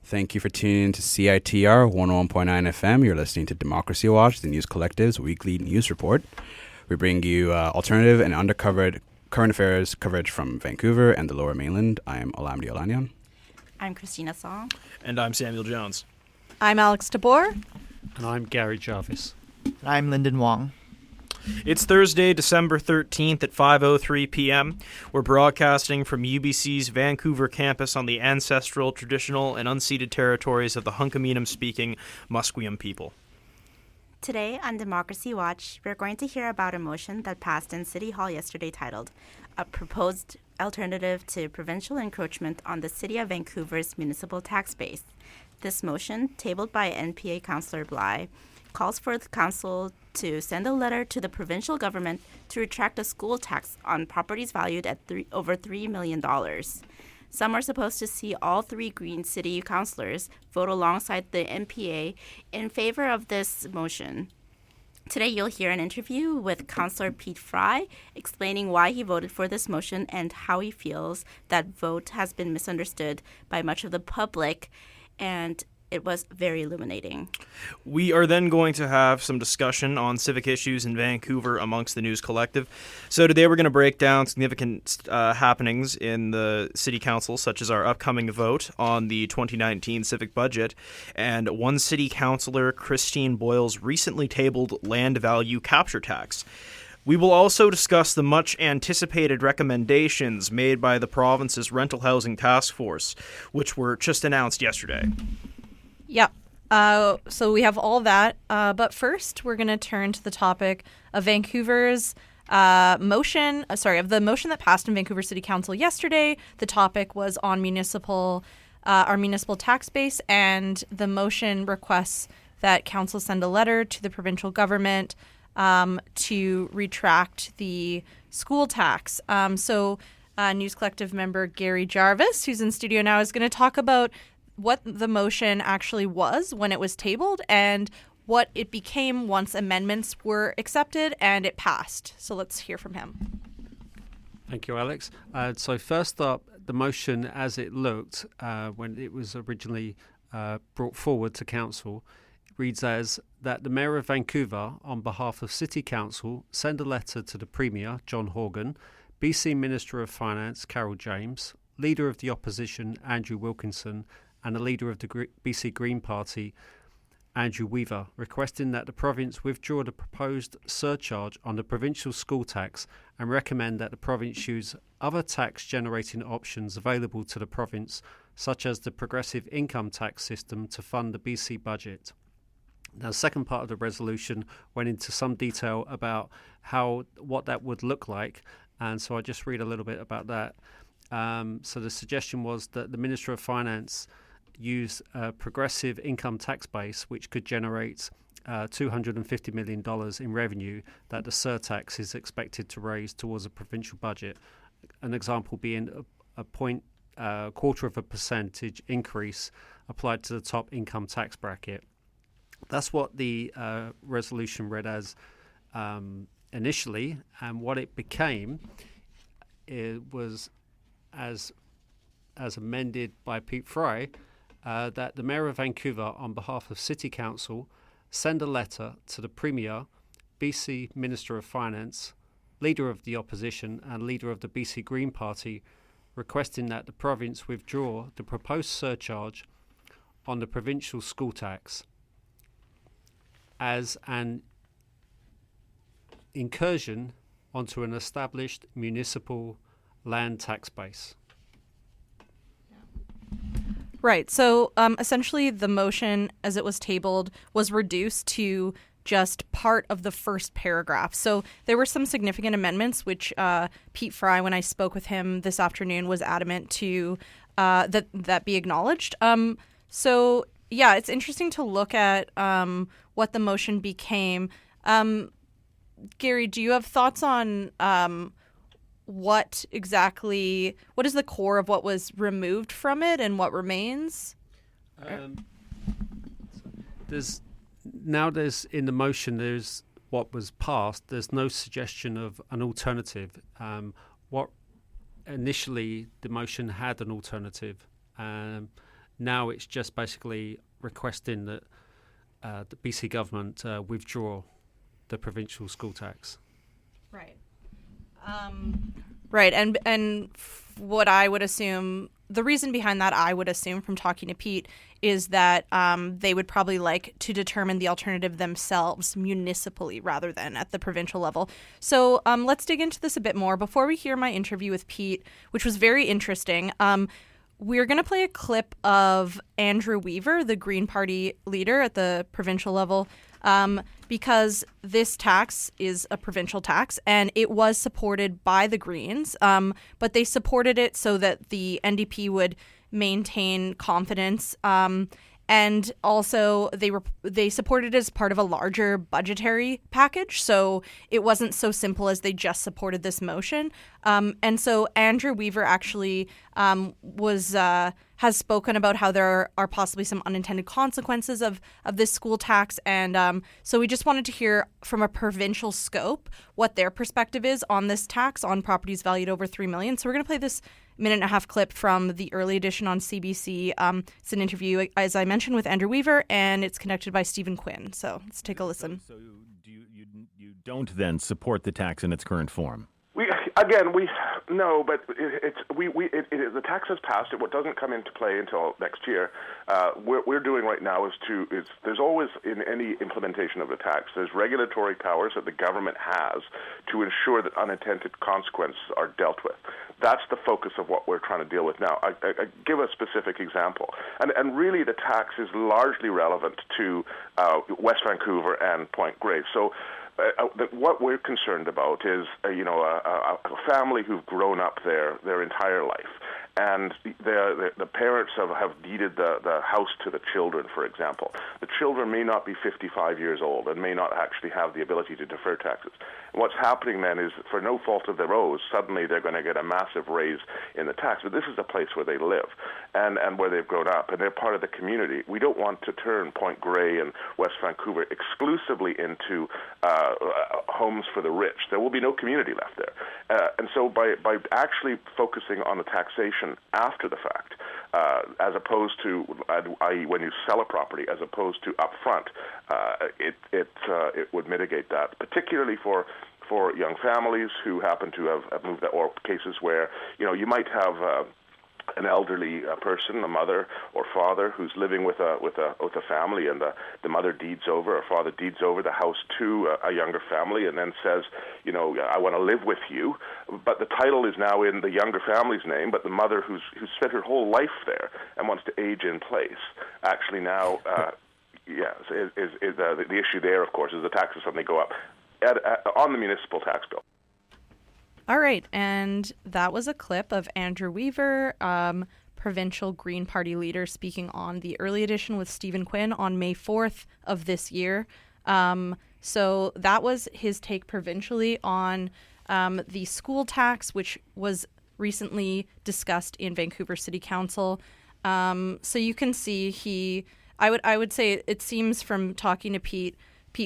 Thank you for tuning in to CITR 101.9 FM. You're listening to Democracy Watch, the News Collective's weekly news report. We bring you alternative and undercovered current affairs coverage from Vancouver and the Lower Mainland. I am Olamide Olaniyan. I'm Christina Song. And I'm Samuel Jones. I'm Alex DeBoer. And I'm Gary Jarvis. And I'm Lyndon Wong. It's Thursday, December 13th at 5:03 p.m. We're broadcasting from UBC's Vancouver campus on the ancestral, traditional, and unceded territories of the Hunkaminam-speaking Musqueam people. Today on Democracy Watch, we're going to hear about a motion that passed in City Hall yesterday titled A Proposed Alternative to Provincial Encroachment on the City of Vancouver's Municipal Tax Base. This motion, tabled by NPA Councillor Bly, calls for the council to send a letter to the provincial government to retract a school tax on properties valued at over $3 million. Some are supposed to see all three Green City councillors vote alongside the NPA in favor of this motion. Today you'll hear an interview with Councillor Pete Fry explaining why he voted for this motion and how he feels that vote has been misunderstood by much of the public, and it was very illuminating. We are then going to have some discussion on civic issues in Vancouver amongst the News Collective. So today we're going to break down significant happenings in the City Council, such as our upcoming vote on the 2019 civic budget, and one City Councillor, Christine Boyle's recently tabled land value capture tax. We will also discuss the much-anticipated recommendations made by the province's rental housing task force, which were just announced yesterday. Yep. So we have all that. But first, we're going to turn to the topic of Vancouver's motion that passed in Vancouver City Council yesterday. The topic was on our municipal tax base, and the motion requests that council send a letter to the provincial government to retract the school tax. So News Collective member Gary Jarvis, who's in studio now, is going to talk about what the motion actually was when it was tabled and what it became once amendments were accepted and it passed. So let's hear from him. Thank you, Alex. So first up, the motion as it looked when it was originally brought forward to Council reads as that the Mayor of Vancouver, on behalf of City Council, send a letter to the Premier, John Horgan, BC Minister of Finance, Carol James, Leader of the Opposition, Andrew Wilkinson, and the Leader of the BC Green Party, Andrew Weaver, requesting that the province withdraw the proposed surcharge on the provincial school tax and recommend that the province use other tax-generating options available to the province, such as the progressive income tax system, to fund the BC budget. Now, the second part of the resolution went into some detail about what that would look like, and so I'll just read a little bit about that. So the suggestion was that the Minister of Finance use a progressive income tax base which could generate $250 million in revenue that the surtax is expected to raise towards a provincial budget. An example being a quarter of a percentage increase applied to the top income tax bracket. That's what the resolution read as initially, and what it became was as amended by Pete Fry, that the Mayor of Vancouver, on behalf of City Council, send a letter to the Premier, BC Minister of Finance, Leader of the Opposition and Leader of the BC Green Party, requesting that the province withdraw the proposed surcharge on the provincial school tax as an incursion onto an established municipal land tax base. Right. So essentially the motion as it was tabled was reduced to just part of the first paragraph. So there were some significant amendments, which Pete Fry, when I spoke with him this afternoon, was adamant to that be acknowledged. So yeah, it's interesting to look at what the motion became. Gary, do you have thoughts on what is the core of what was removed from it and what remains? There's in the motion, there's what was passed. There's no suggestion of an alternative. What initially the motion had an alternative. Now it's just basically requesting that the BC government withdraw the provincial school tax. Right. Right. And what I would assume, the reason behind that, I would assume from talking to Pete, is that they would probably like to determine the alternative themselves municipally rather than at the provincial level. So let's dig into this a bit more. Before we hear my interview with Pete, which was very interesting, we're going to play a clip of Andrew Weaver, the Green Party leader at the provincial level, because this tax is a provincial tax and it was supported by the Greens, but they supported it so that the NDP would maintain confidence. And also they supported it as part of a larger budgetary package. So it wasn't so simple as they just supported this motion. And so Andrew Weaver actually has spoken about how there are possibly some unintended consequences of this school tax. And so we just wanted to hear from a provincial scope what their perspective is on this tax on properties valued over $3 million. So we're going to play this minute-and-a-half clip from the early edition on CBC. It's an interview, as I mentioned, with Andrew Weaver, and it's conducted by Stephen Quinn. So let's take a listen. So you don't then support the tax in its current form? No, but the tax has passed. It doesn't come into play until next year. What we're doing right now is there's always, in any implementation of the tax, there's regulatory powers that the government has to ensure that unintended consequences are dealt with. That's the focus of what we're trying to deal with now. I give a specific example. And really the tax is largely relevant to West Vancouver and Point Grey. So what we're concerned about is, a family who've grown up there their entire life, and the parents have deeded the house to the children, for example. The children may not be 55 years old and may not actually have the ability to defer taxes. And what's happening then is, for no fault of their own, suddenly they're going to get a massive raise in the tax. But this is a place where they live and where they've grown up, and they're part of the community. We don't want to turn Point Grey and West Vancouver exclusively into homes for the rich. There will be no community left there. And so by actually focusing on the taxation after the fact, as opposed to, i.e. when you sell a property, as opposed to upfront, it would mitigate that, particularly for young families who happen to have moved, or cases where you might have an elderly person, a mother or father, who's living with a family, and the mother deeds over, or father deeds over the house to a younger family, and then says, I want to live with you, but the title is now in the younger family's name, but the mother who's spent her whole life there and wants to age in place, actually now, the issue there, of course, is the taxes suddenly go up on the municipal tax bill. All right, and that was a clip of Andrew Weaver, provincial Green Party leader, speaking on the early edition with Stephen Quinn on May 4th of this year. So that was his take provincially on the school tax, which was recently discussed in Vancouver City Council. So you can see I would say it seems from talking to Pete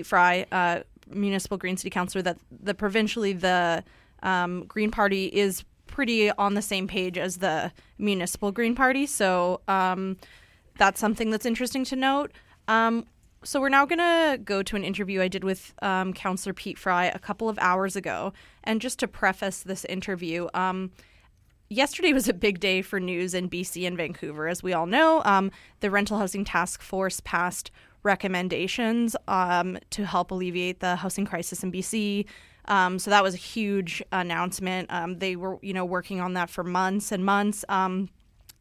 Fry, municipal Green City Councillor, that the Green Party is pretty on the same page as the municipal Green Party. So that's something that's interesting to note. So we're now going to go to an interview I did with Councillor Pete Fry a couple of hours ago. And just to preface this interview, yesterday was a big day for news in BC and Vancouver. As we all know, the Rental Housing Task Force passed recommendations to help alleviate the housing crisis in BC. So that was a huge announcement. They were, working on that for months and months.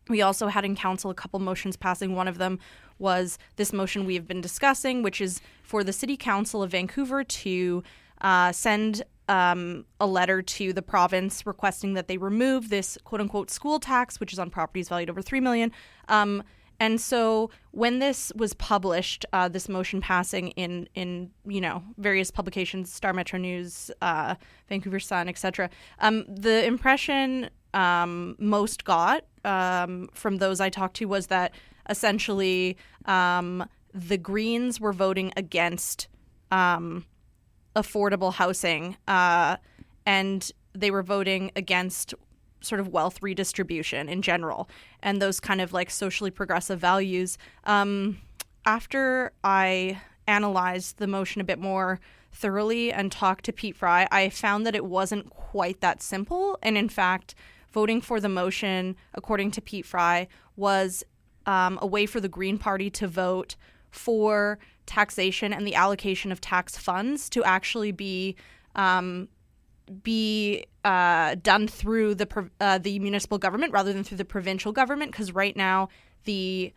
We also had in council a couple motions passing. One of them was this motion we have been discussing, which is for the City Council of Vancouver to send a letter to the province requesting that they remove this quote-unquote school tax, which is on properties valued over $3 million. And so when this was published, this motion passing in various publications, Star Metro News, Vancouver Sun, etc., the impression most got from those I talked to was that essentially the Greens were voting against affordable housing, and they were voting against sort of wealth redistribution in general and those kind of like socially progressive values. After I analyzed the motion a bit more thoroughly and talked to Pete Fry, I found that it wasn't quite that simple. And in fact, voting for the motion, according to Pete Fry, was a way for the Green Party to vote for taxation and the allocation of tax funds to actually be done through the municipal government rather than through the provincial government, because right now the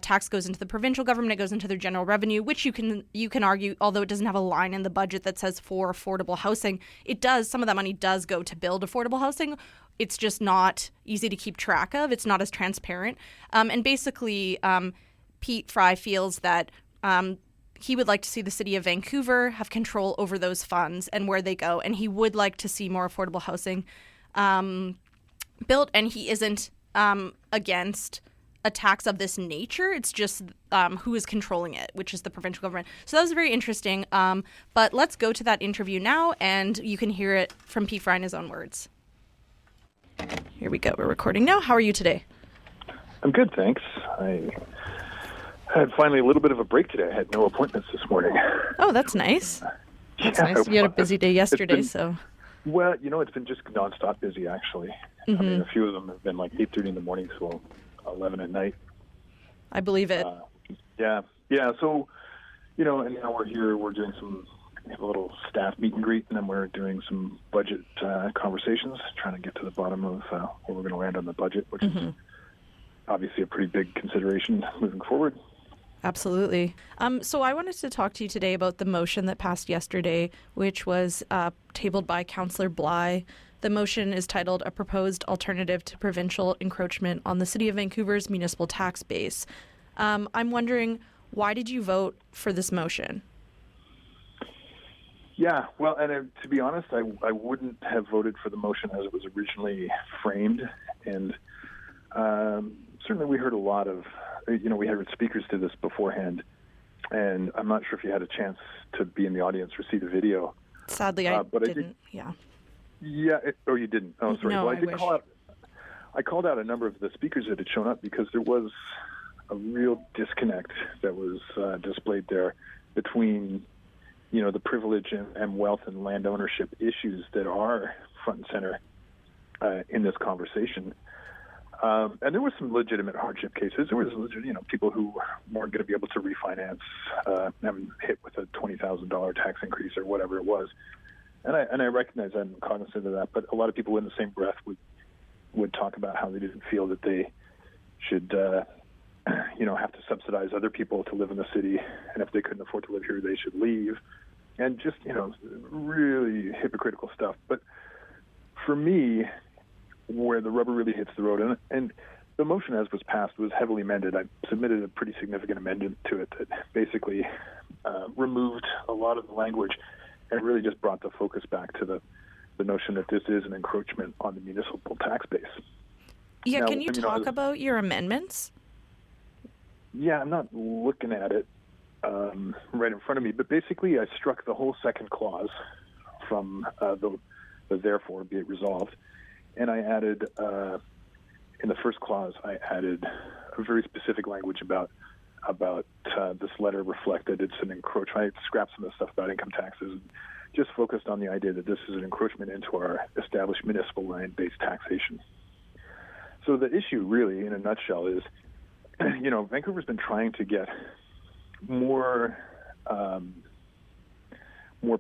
tax goes into the provincial government, it goes into their general revenue, which you can argue, although it doesn't have a line in the budget that says for affordable housing, it does, some of that money does go to build affordable housing. It's just not easy to keep track of. It's not as transparent. And basically, Pete Fry feels that he would like to see the city of Vancouver have control over those funds and where they go. And he would like to see more affordable housing built. And he isn't against a tax of this nature. It's just who is controlling it, which is the provincial government. So that was very interesting. But let's go to that interview now, and you can hear it from Pete Fry in his own words. Here we go. We're recording now. How are you today? I'm good, thanks. I had finally a little bit of a break today. I had no appointments this morning. Oh, that's nice. That's nice. You had a busy day yesterday, so. Well, it's been just nonstop busy, actually. Mm-hmm. I mean, a few of them have been like 8:30 in the morning till 11 at night. I believe it. Yeah. So, and now we're here. We're doing a little staff meet and greet, and then we're doing some budget conversations, trying to get to the bottom of where we're going to land on the budget, which is obviously a pretty big consideration moving forward. Absolutely. So I wanted to talk to you today about the motion that passed yesterday, which was tabled by Councillor Bly. The motion is titled A Proposed Alternative to Provincial Encroachment on the City of Vancouver's Municipal Tax Base. I'm wondering, why did you vote for this motion? Yeah, well, and to be honest, I wouldn't have voted for the motion as it was originally framed. And certainly we heard a lot of, we had speakers to this beforehand. And I'm not sure if you had a chance to be in the audience or see the video. Sadly, I but didn't, yeah. Yeah, you didn't? Oh, sorry. No, well, I called out a number of the speakers that had shown up because there was a real disconnect that was displayed there between the privilege and wealth and land ownership issues that are front and center in this conversation. And there was some legitimate hardship cases. There was, people who weren't going to be able to refinance, and hit with a $20,000 tax increase or whatever it was. And I recognize that, I'm cognizant of that. But a lot of people in the same breath would talk about how they didn't feel that they should, have to subsidize other people to live in the city, and if they couldn't afford to live here, they should leave. And just, really hypocritical stuff. But for me, where the rubber really hits the road, and the motion as was passed was heavily amended. I submitted a pretty significant amendment to it that basically removed a lot of the language and really just brought the focus back to the notion that this is an encroachment on the municipal tax base. Yeah, now, can you talk about your amendments? Yeah, I'm not looking at it right in front of me, but basically I struck the whole second clause from the therefore be it resolved, and I added, in the first clause, I added a very specific language about this letter reflected it's an encroachment. I scrapped some of the stuff about income taxes and just focused on the idea that this is an encroachment into our established municipal land-based taxation. So the issue really, in a nutshell, is, Vancouver's been trying to get more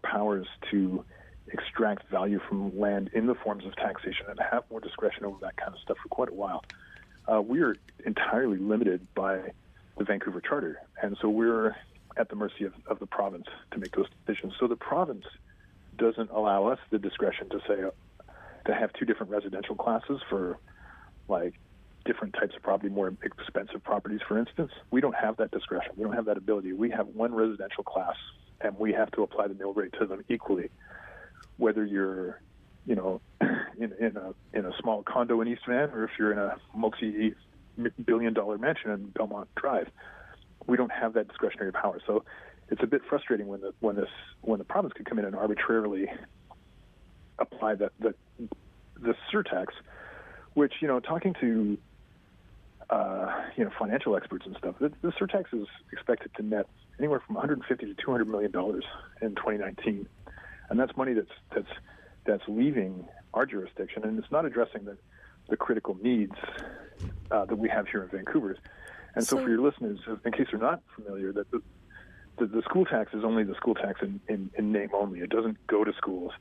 powers to extract value from land in the forms of taxation and have more discretion over that kind of stuff for quite a while. We are entirely limited by the Vancouver Charter, and so we're at the mercy of the province to make those decisions. So the province doesn't allow us the discretion to say to have two different residential classes for like different types of property, more expensive properties, for instance. We don't have that discretion. We don't have that ability. We have one residential class, and we have to apply the mill rate to them equally, whether you're, in a small condo in East Van or if you're in a multi-billion-dollar mansion in Belmont Drive. We don't have that discretionary power. So it's a bit frustrating when the province could come in and arbitrarily apply the surtax which, talking to, financial experts and stuff, the surtax is expected to net anywhere from $150 to $200 million in 2019. And that's money that's leaving our jurisdiction, and it's not addressing the critical needs that we have here in Vancouver. And so for your listeners, in case they're not familiar, that the school tax is only the school tax in name only. It doesn't go to schools.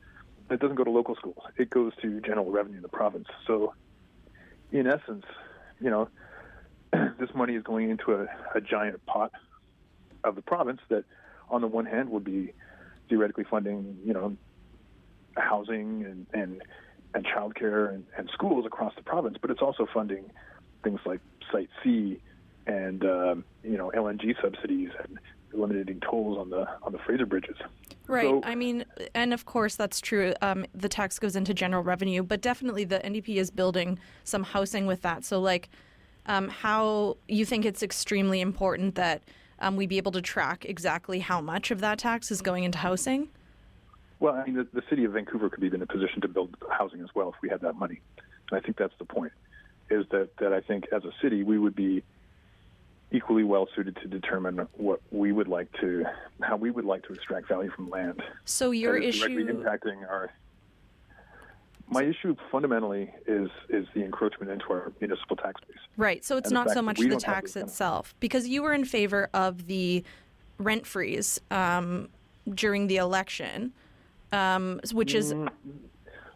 It doesn't go to local schools. It goes to general revenue in the province. So in essence, this money is going into a giant pot of the province that on the one hand would be theoretically funding, housing and childcare and schools across the province, but it's also funding things like Site C and LNG subsidies and eliminating tolls on the Fraser bridges. Right. So, and of course that's true. The tax goes into general revenue, but definitely the NDP is building some housing with that. So, how you think it's extremely important that we be able to track exactly how much of that tax is going into housing? Well, the city of Vancouver could be in a position to build housing as well if we had that money. And I think that's the point, is that I think as a city we would be equally well suited to determine how we would like to extract value from land. So your issue directly impacting my issue fundamentally is the encroachment into our municipal tax base. Right. So it's not so much the tax itself, because you were in favor of the rent freeze during the election, which is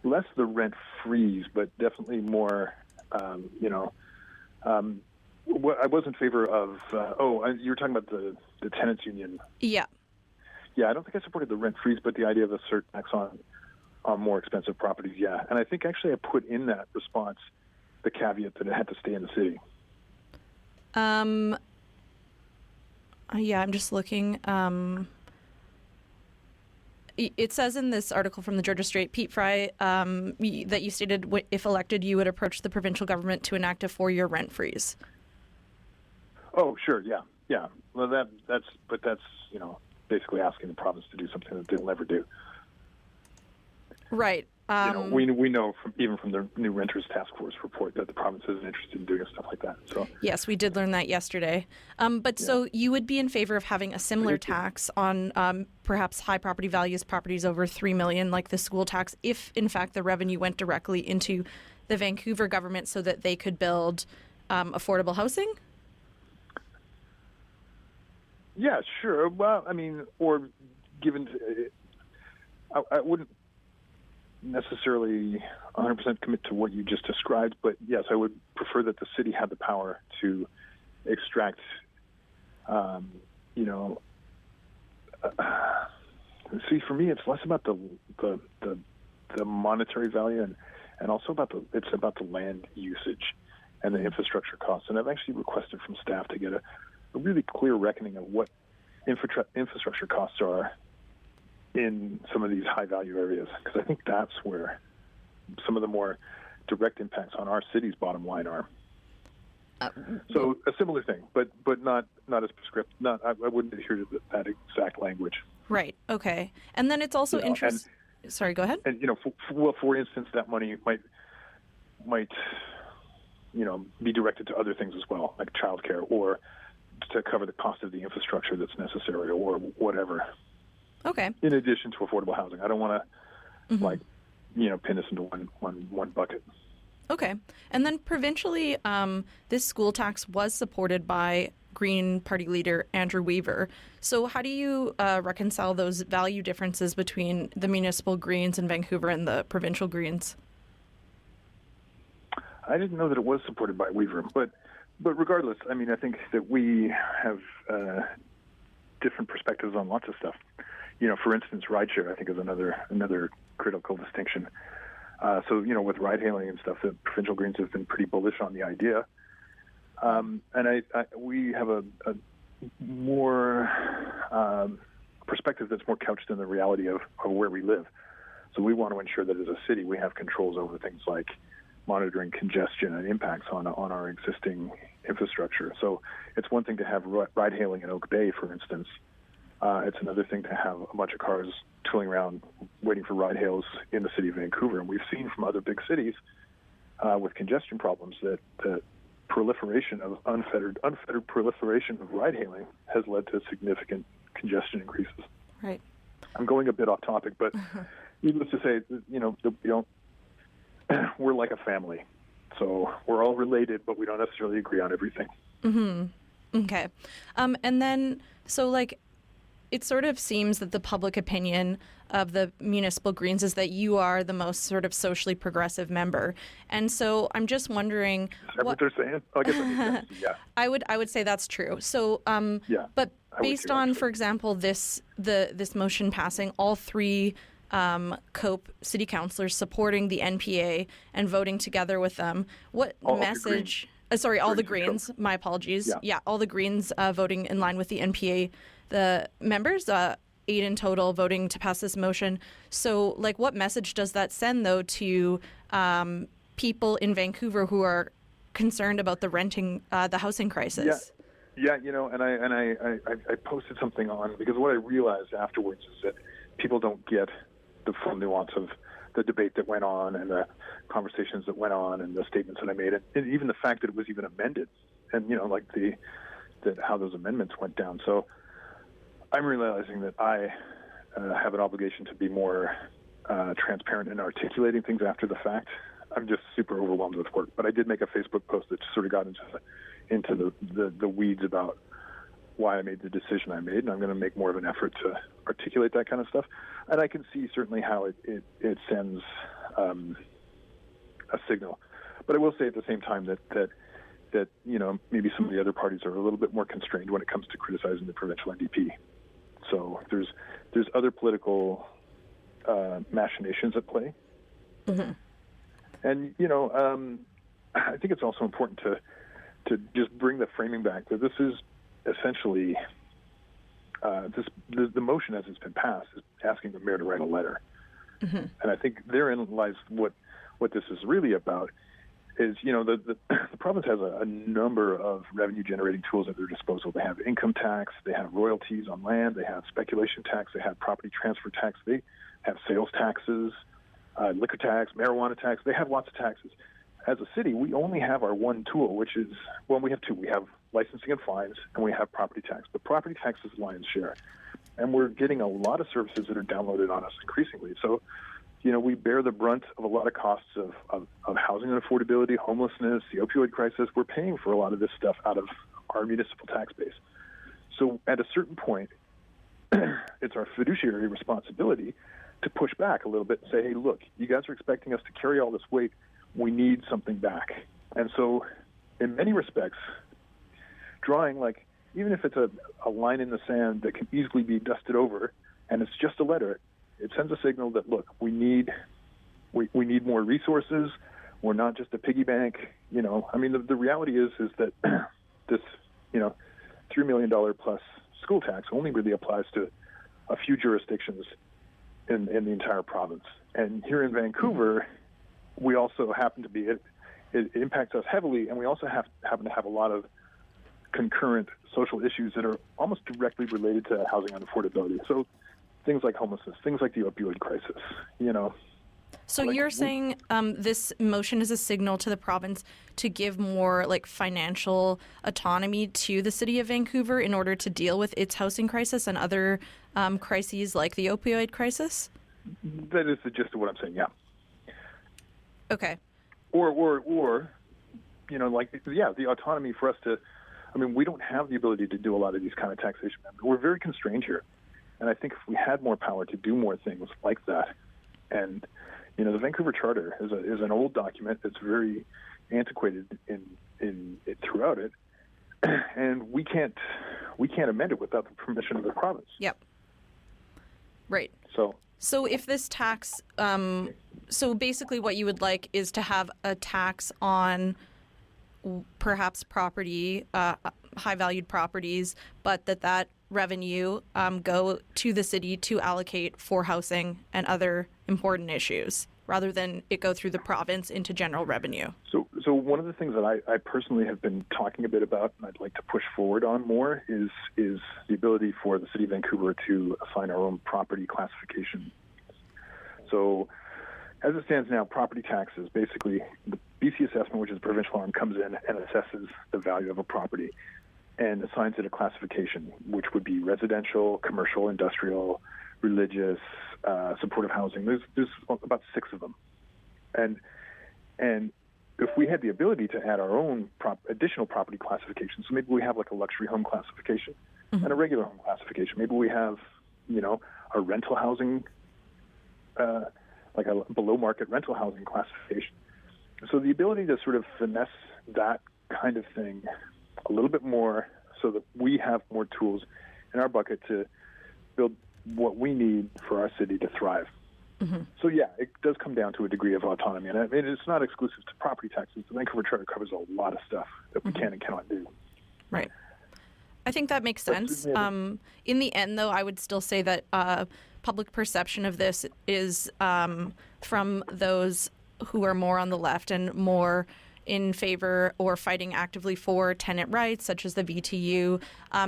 less the rent freeze, but definitely more. I was in favor of. You were talking about the tenants union. Yeah. Yeah, I don't think I supported the rent freeze, but the idea of a surtax on more expensive properties, yeah. And I think actually I put in that response the caveat that it had to stay in the city. Yeah, I'm just looking. It says in this article from the Georgia Straight, Pete Fry, that you stated if elected, you would approach the provincial government to enact a 4-year rent freeze. Oh, sure, yeah. Well, that's basically asking the province to do something that they'll never do. Right. We know from the new Renters Task Force report that the province isn't interested in doing stuff like that. So yes, we did learn that yesterday. So you would be in favor of having a similar tax on perhaps high property values properties over $3 million, like the school tax, if in fact the revenue went directly into the Vancouver government so that they could build affordable housing? Yeah, sure. Well, or given, I wouldn't necessarily 100% commit to what you just described, but yes, I would prefer that the city had the power to extract, see, for me, it's less about the monetary value and also about the land usage and the infrastructure costs. And I've actually requested from staff to get a really clear reckoning of what infrastructure costs are in some of these high-value areas, because I think that's where some of the more direct impacts on our city's bottom line are. So a similar thing, but not as prescriptive. I wouldn't adhere to that exact language. Right. Okay. And then it's also interesting. Sorry. Go ahead. And for instance, that money might be directed to other things as well, like childcare, or to cover the cost of the infrastructure that's necessary, or whatever. Okay. In addition to affordable housing, I don't want to pin us into one bucket. Okay. And then provincially, this school tax was supported by Green Party leader Andrew Weaver. So how do you reconcile those value differences between the municipal Greens in Vancouver and the provincial Greens? I didn't know that it was supported by Weaver, but regardless, I think that we have different perspectives on lots of stuff. For instance, rideshare, I think, is another critical distinction. So, with ride-hailing and stuff, the provincial Greens have been pretty bullish on the idea. And we have a more perspective that's more couched in the reality of where we live. So we want to ensure that as a city we have controls over things like monitoring congestion and impacts on our existing infrastructure. So it's one thing to have ride-hailing in Oak Bay, for instance. It's another thing to have a bunch of cars tooling around waiting for ride-hails in the city of Vancouver. And we've seen from other big cities with congestion problems, that the proliferation of unfettered proliferation of ride-hailing has led to significant congestion increases. Right. I'm going a bit off topic, but needless to say, we're like a family. So we're all related, but we don't necessarily agree on everything. Mm-hmm. Okay. And then, so it sort of seems that the public opinion of the Municipal Greens is that you are the most sort of socially progressive member. And so I'm just wondering... Is that what they're saying? I guess that makes sense. Yeah. I would say that's true. So, but based on, for example, this motion passing, all three COPE city councillors supporting the NPA and voting together with them, what message... all the Greens. My apologies. Yeah, all the Greens voting in line with the NPA. The members, 8 in total, voting to pass this motion. So, what message does that send, though, to people in Vancouver who are concerned about the housing crisis? Yeah, and I posted something on, because what I realized afterwards is that people don't get the full nuance of the debate that went on and the conversations that went on and the statements that I made, and even the fact that it was even amended, and how those amendments went down. So I'm realizing that I have an obligation to be more transparent in articulating things after the fact. I'm just super overwhelmed with work, but I did make a Facebook post that sort of got into the weeds about why I made the decision I made, and I'm going to make more of an effort to articulate that kind of stuff. And I can see certainly how it sends a signal. But I will say at the same time that maybe some of the other parties are a little bit more constrained when it comes to criticizing the provincial NDP. So there's other political machinations at play. Mm-hmm. And I think it's also important to just bring the framing back that this is essentially the motion as it's been passed is asking the mayor to write a letter. Mm-hmm. And I think therein lies what this is really about. Is the province has a number of revenue generating tools at their disposal. They have income tax, they have royalties on land, they have speculation tax, they have property transfer tax, they have sales taxes, liquor tax, marijuana tax. They have lots of taxes. As a city, we only have our one tool, which is, we have two. We have licensing and fines, and we have property tax. But property tax is the lion's share. And we're getting a lot of services that are downloaded on us increasingly. So, we bear the brunt of a lot of costs of housing unaffordability, homelessness, the opioid crisis. We're paying for a lot of this stuff out of our municipal tax base. So at a certain point, it's our fiduciary responsibility to push back a little bit and say, hey, look, you guys are expecting us to carry all this weight. We need something back. And so in many respects, drawing, even if it's a line in the sand that can easily be dusted over and it's just a letter, it sends a signal that, look, we need more resources. We're not just a piggy bank. The reality is that this, $3 million plus school tax only really applies to a few jurisdictions in the entire province. And here in Vancouver, we also happen to be, it impacts us heavily, and we also happen to have a lot of concurrent social issues that are almost directly related to housing unaffordability. So things like homelessness, things like the opioid crisis, So you're saying this motion is a signal to the province to give more financial autonomy to the city of Vancouver in order to deal with its housing crisis and other crises like the opioid crisis? That is the gist of what I'm saying, yeah. Okay. Or the autonomy for us to, we don't have the ability to do a lot of these kind of taxation. We're very constrained here. And I think if we had more power to do more things like that, and the Vancouver Charter is an old document that's very antiquated in throughout it, and we can't amend it without the permission of the province. Yep. Right. So if this tax, so basically what you would like is to have a tax on perhaps property, high valued properties, but that revenue go to the city to allocate for housing and other important issues, rather than it go through the province into general revenue. So one of the things that I personally have been talking a bit about, and I'd like to push forward on more, is the ability for the city of Vancouver to assign our own property classification. So as it stands now, property taxes, basically BC assessment, which is a provincial arm, comes in and assesses the value of a property and assigns it a classification, which would be residential, commercial, industrial, religious, supportive housing. There's about 6 of them. And if we had the ability to add our own additional property classifications, so maybe we have like a luxury home classification and a regular home classification. Maybe we have, a rental housing, like a below market rental housing classification. So the ability to sort of finesse that kind of thing a little bit more so that we have more tools in our bucket to build what we need for our city to thrive. So, yeah, it does come down to a degree of autonomy. And I mean, it's not exclusive to property taxes. The Vancouver Charter covers a lot of stuff that we can and cannot do. Right. I think that makes sense. In the end, though, I would still say that public perception of this is from those who are more on the left and more in favor or fighting actively for tenant rights, such as the VTU.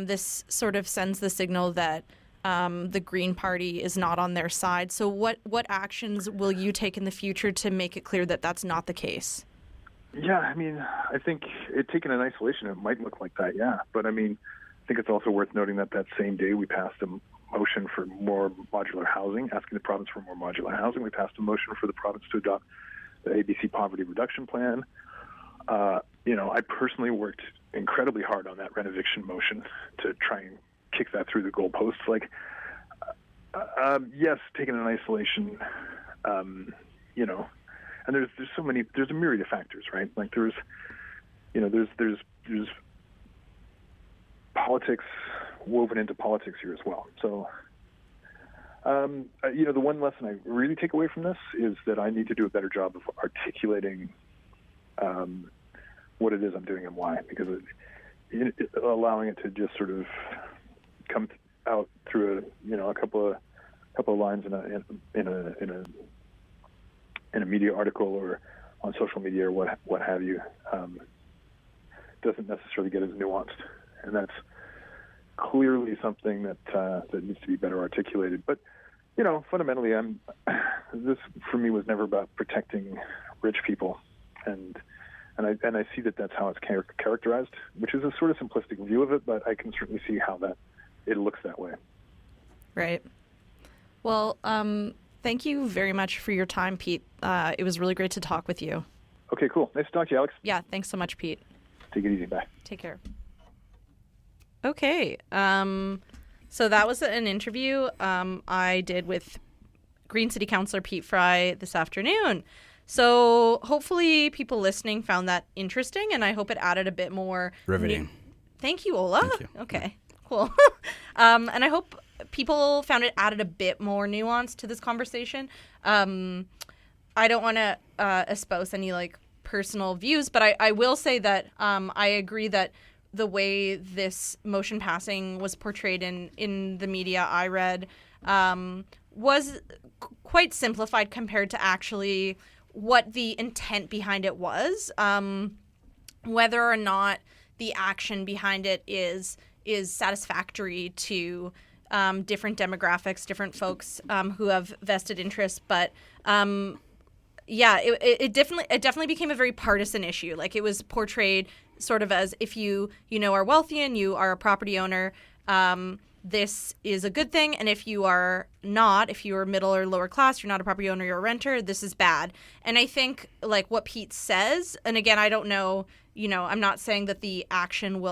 This sort of sends the signal that the Green Party is not on their side. So what actions will you take in the future to make it clear that that's not the case? Yeah, I mean, I think taken in isolation, it might look like that, yeah. But, I mean, I think it's also worth noting that same day we passed a motion for more modular housing, asking the province for more modular housing. We passed a motion for the province to adopt the ABC Poverty Reduction Plan. I personally worked incredibly hard on that renoviction motion to try and kick that through the goalposts. Like, yes, taken in isolation, and there's so many, there's a myriad of factors, right? Like there's politics woven into politics here as well. So, the one lesson I really take away from this is that I need to do a better job of articulating what it is I'm doing and why, because allowing it to just sort of come out through a couple of lines in a media article or on social media or what have you doesn't necessarily get as nuanced, and that's clearly something that needs to be better articulated. But fundamentally, this for me was never about protecting rich people, and I see that that's how it's characterized, which is a sort of simplistic view of it, but I can certainly see how that it looks that way. Right. Well, thank you very much for your time, Pete. It was really great to talk with you. Okay, cool. Nice to talk to you, Alex. Yeah, thanks so much, Pete. Take it easy. Bye. Take care. Okay. So that was an interview I did with Green City Councillor Pete Fry this afternoon. So hopefully people listening found that interesting, and I hope it added a bit more. Riveting. Thank you, Ola. Thank you. Okay, cool. And I hope people found it added a bit more nuance to this conversation. I don't want to espouse any personal views, but I will say that I agree that the way this motion passing was portrayed in the media I read was quite simplified compared to actually what the intent behind it was. Whether or not the action behind it is satisfactory to different demographics, different folks who have vested interests, but it definitely became a very partisan issue. Like, it was portrayed sort of as, if you are wealthy and you are a property owner, this is a good thing, and if you are not, if you are middle or lower class, you're not a property owner, you're a renter, this is bad. And I think what Pete says, and again, I don't know, I'm not saying that the action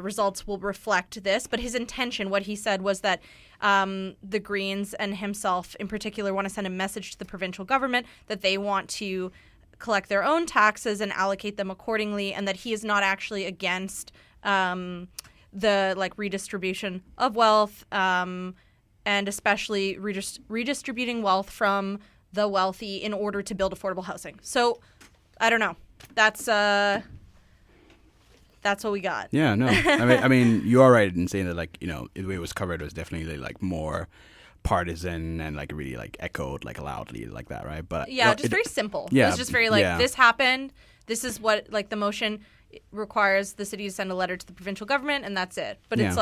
results will reflect this, but his intention, what he said was that the Greens and himself in particular want to send a message to the provincial government that they want to collect their own taxes and allocate them accordingly, and that he is not actually against the redistribution of wealth, and especially redistributing wealth from the wealthy in order to build affordable housing. So I don't know. That's what we got. Yeah, no. I mean, you are right in saying that, the way it was covered was definitely more partisan and really echoed loudly like that, right? But yeah, just very simple. Yeah, it was just very this happened. This is what the motion requires the city to send a letter to the provincial government, and that's it. But it's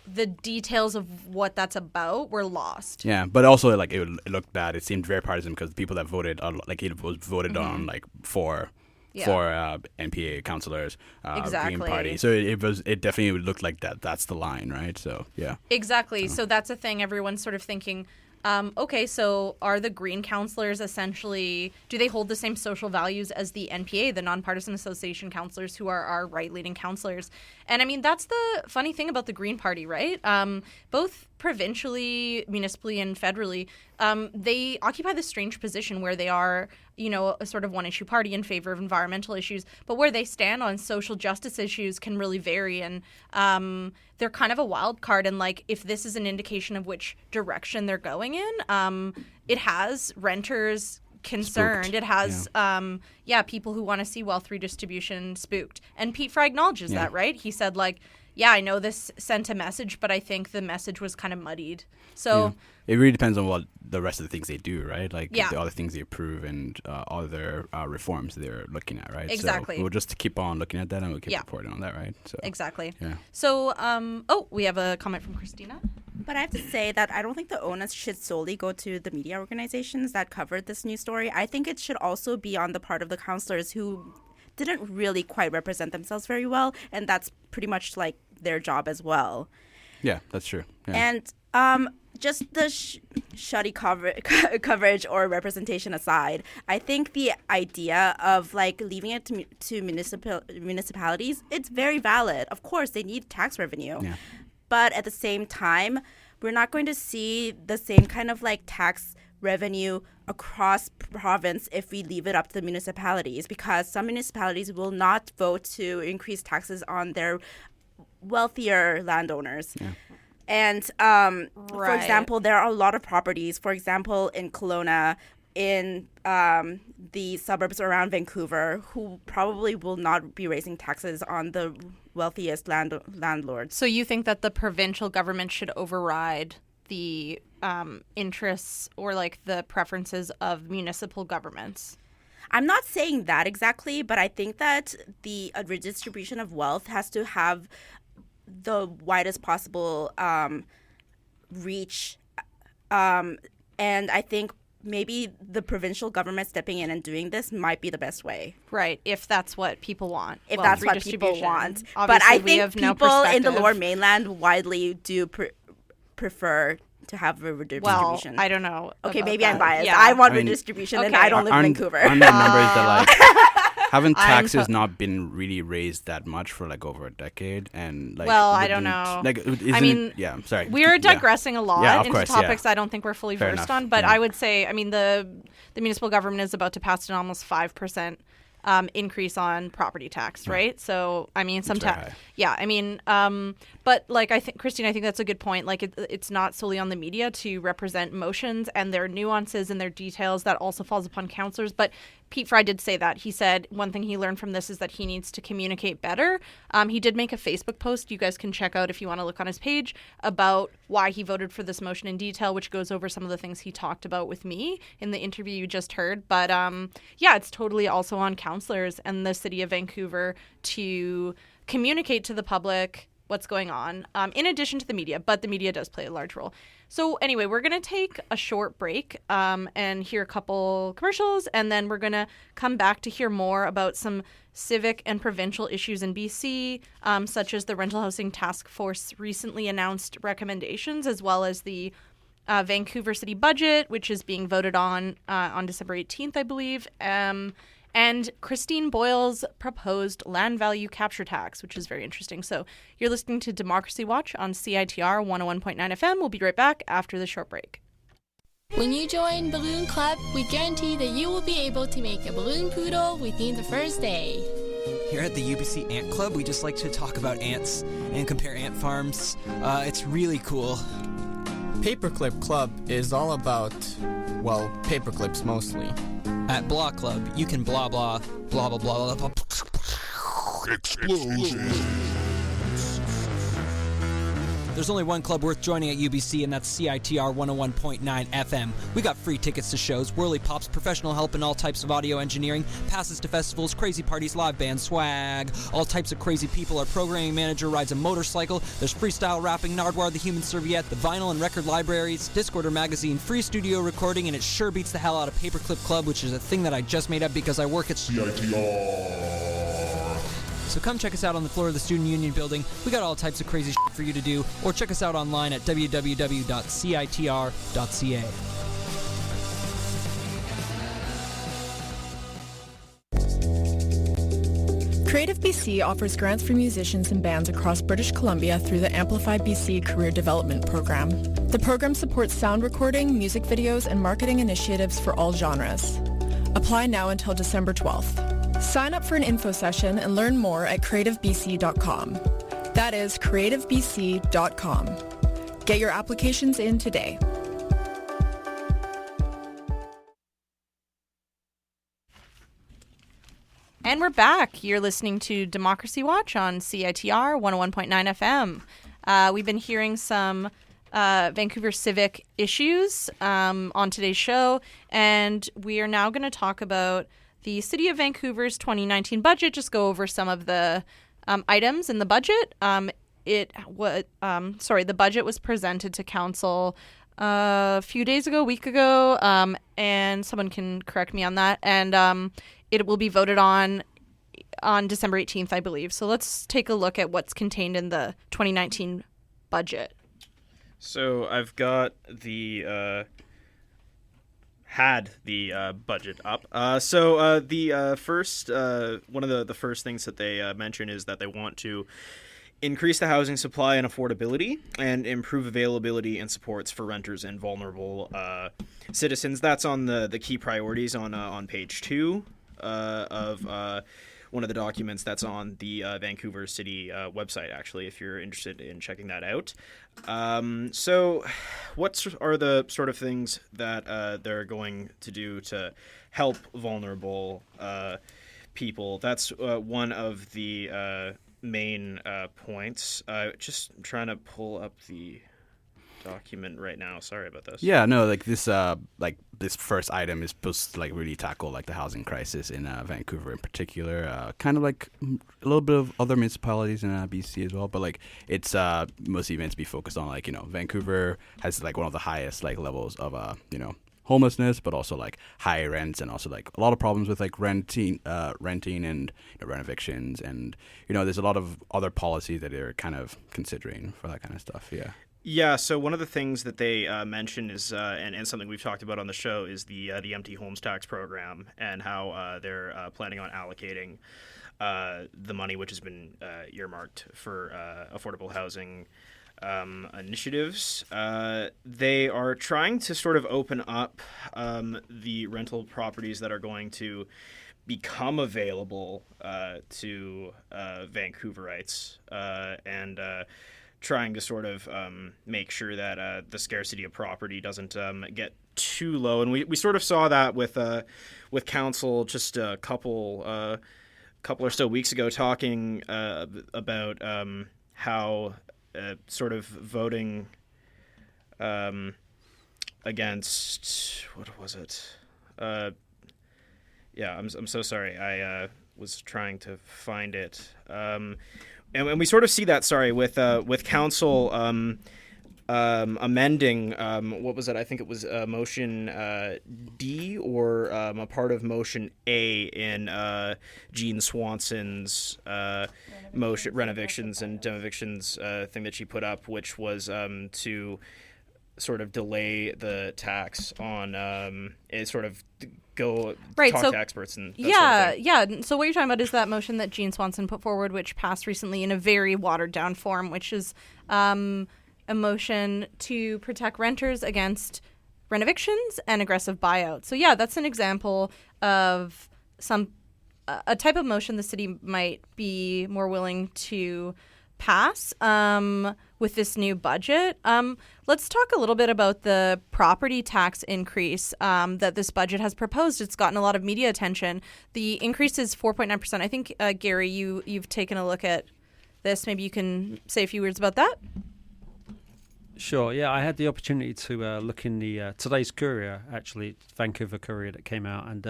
the details of what that's about were lost. Yeah, but also like it looked bad. It seemed very partisan because the people that voted, like it was voted on like for NPA councillors, Exactly. Green Party. So it definitely looked like that's the line, right? So yeah. Exactly. So that's a thing. Everyone's sort of thinking, okay, so are the Green councillors essentially, do they hold the same social values as the NPA, the Nonpartisan Association councillors, who are our right-leaning councillors? And I mean, that's the funny thing about the Green Party, right? Both provincially, municipally, and federally, they occupy this strange position where they are, a sort of one-issue party in favor of environmental issues, but where they stand on social justice issues can really vary, and they're kind of a wild card. And like, if this is an indication of which direction they're going in, it has renters concerned. Spooked. It has, people who want to see wealth redistribution spooked. And Pete Fry acknowledges that, right? He said, like, I know this sent a message, but I think the message was kind of muddied. So it really depends on what the rest of the things they do, right? Like Yeah. the other things they approve and other reforms they're looking at, right? Exactly. So we'll just keep on looking at that and we'll keep Yeah. reporting on that, right? So Exactly. Yeah. So, we have a comment from Christina. But I have to say that I don't think the onus should solely go to the media organizations that covered this news story. I think it should also be on the part of the counselors who didn't really quite represent themselves very well, and that's pretty much like their job as well. Yeah, that's true. Yeah. And just the shoddy coverage or representation aside, I think the idea of like leaving it to municipalities, it's very valid. Of course, they need tax revenue. Yeah. But at the same time, we're not going to see the same kind of like tax revenue across province if we leave it up to the municipalities, because some municipalities will not vote to increase taxes on their wealthier landowners. Yeah. And for Right. example, there are a lot of properties, for example, in Kelowna, in the suburbs around Vancouver, who probably will not be raising taxes on the wealthiest landlords. So you think that the provincial government should override the interests or like the preferences of municipal governments? I'm not saying that exactly, but I think that the redistribution of wealth has to have the widest possible reach. And I think maybe the provincial government stepping in and doing this might be the best way. Right, if that's what people want. If Wealth that's what people redistribution. want. But Obviously, I we think have no people in the perspective. Lower Mainland widely do prefer to have a redistribution. Well, I don't know. Okay, about maybe I'm that. biased. Yeah. I want I mean, redistribution, and okay. I don't live in Aren't- Vancouver. Aren't there numbers that like haven't I'm taxes to- not been really raised that much for like over a decade? And like, Well, I don't wouldn't- know. Like, I mean, yeah. Sorry, We're Yeah. digressing a lot Yeah, of into course, yeah. topics I don't think we're fully Fair versed enough, on. But yeah. I would say, I mean, the municipal government is about to pass an almost 5% increase on property tax, right? So, I mean, very sometimes, high. yeah, I mean, but like I think, Christine, I think that's a good point. Like, it's not solely on the media to represent motions and their nuances and their details. That also falls upon councillors. But Pete Fry did say that. He said one thing he learned from this is that he needs to communicate better. He did make a Facebook post you guys can check out if you want to look on his page about why he voted for this motion in detail, which goes over some of the things he talked about with me in the interview you just heard. But yeah, it's totally also on councillors and the city of Vancouver to communicate to the public what's going on, in addition to the media, but the media does play a large role. So anyway, we're going to take a short break and hear a couple commercials, and then we're going to come back to hear more about some civic and provincial issues in BC, such as the Rental Housing Task Force recently announced recommendations, as well as the Vancouver City budget, which is being voted on December 18th, I believe, and Christine Boyle's proposed land value capture tax, which is very interesting. So you're listening to Democracy Watch on CITR 101.9 FM. We'll be right back after the short break. When you join Balloon Club, we guarantee that you will be able to make a balloon poodle within the first day. Here at the UBC Ant Club, we just like to talk about ants and compare ant farms. It's really cool. Paperclip Club is all about, well, paperclips mostly. At Blah Club, you can blah blah, blah blah blah blah blah. Explosions. There's only one club worth joining at UBC, and that's CITR 101.9 FM. We got free tickets to shows, whirly pops, professional help in all types of audio engineering, passes to festivals, crazy parties, live band swag, all types of crazy people. Our programming manager rides a motorcycle. There's freestyle rapping, Nardwar the Human Serviette, the vinyl and record libraries, Discorder magazine, free studio recording, and it sure beats the hell out of Paperclip Club, which is a thing that I just made up because I work at CITR. So come check us out on the floor of the Student Union building. We got all types of crazy shit for you to do, or check us out online at www.citr.ca. Creative BC offers grants for musicians and bands across British Columbia through the Amplify BC Career Development Program. The program supports sound recording, music videos, and marketing initiatives for all genres. Apply now until December 12th. Sign up for an info session and learn more at creativebc.com. That is creativebc.com. Get your applications in today. And we're back. You're listening to Democracy Watch on CITR 101.9 FM. We've been hearing some Vancouver Civic issues on today's show, and we are now going to talk about the City of Vancouver's 2019 budget. Just go over some of the items in the budget. The budget was presented to council a few days ago, a week ago, and someone can correct me on that. And it will be voted on December 18th, I believe. So let's take a look at what's contained in the 2019 budget. So I've got the budget up. The first one of the first things that they mention is that they want to increase the housing supply and affordability and improve availability and supports for renters and vulnerable citizens. That's on the key priorities on page 2 of one of the documents that's on the Vancouver City website, actually, if you're interested in checking that out. So what are the sort of things that they're going to do to help vulnerable people? That's one of the main points. Just trying to pull up the document right now. Sorry about this. Yeah, no, this first item is supposed to really tackle the housing crisis in Vancouver in particular, kind of like a little bit of other municipalities in BC as well, but it's mostly meant to be focused on Vancouver has one of the highest levels of homelessness, but also high rents, and also a lot of problems with renting and rent evictions, and there's a lot of other policies that they're kind of considering for that kind of stuff. Yeah, so one of the things that they mention is, and something we've talked about on the show, is the empty homes tax program, and how they're planning on allocating the money which has been earmarked for affordable housing initiatives. They are trying to sort of open up the rental properties that are going to become available to Vancouverites, and trying to sort of make sure that the scarcity of property doesn't get too low. And we sort of saw that with council just a couple or so weeks ago, talking about how sort of voting against, what was it? I'm so sorry. I was trying to find it. And we sort of see that, with council amending, what was it? I think it was motion D, or a part of motion A in Jean Swanson's motion, rent evictions and demevictions thing that she put up, which was to sort of delay the tax on sort of go talk to experts and that sort of thing. So what you're talking about is that motion that Jean Swanson put forward, which passed recently in a very watered down form, which is a motion to protect renters against rent evictions and aggressive buyouts. So that's an example of a type of motion the city might be more willing to pass with this new budget. Let's talk a little bit about the property tax increase that this budget has proposed. It's gotten a lot of media attention. The increase is 4.9%. I think, Gary, you've taken a look at this. Maybe you can say a few words about that. Sure. Yeah, I had the opportunity to look in the today's Courier, actually, Vancouver Courier that came out, and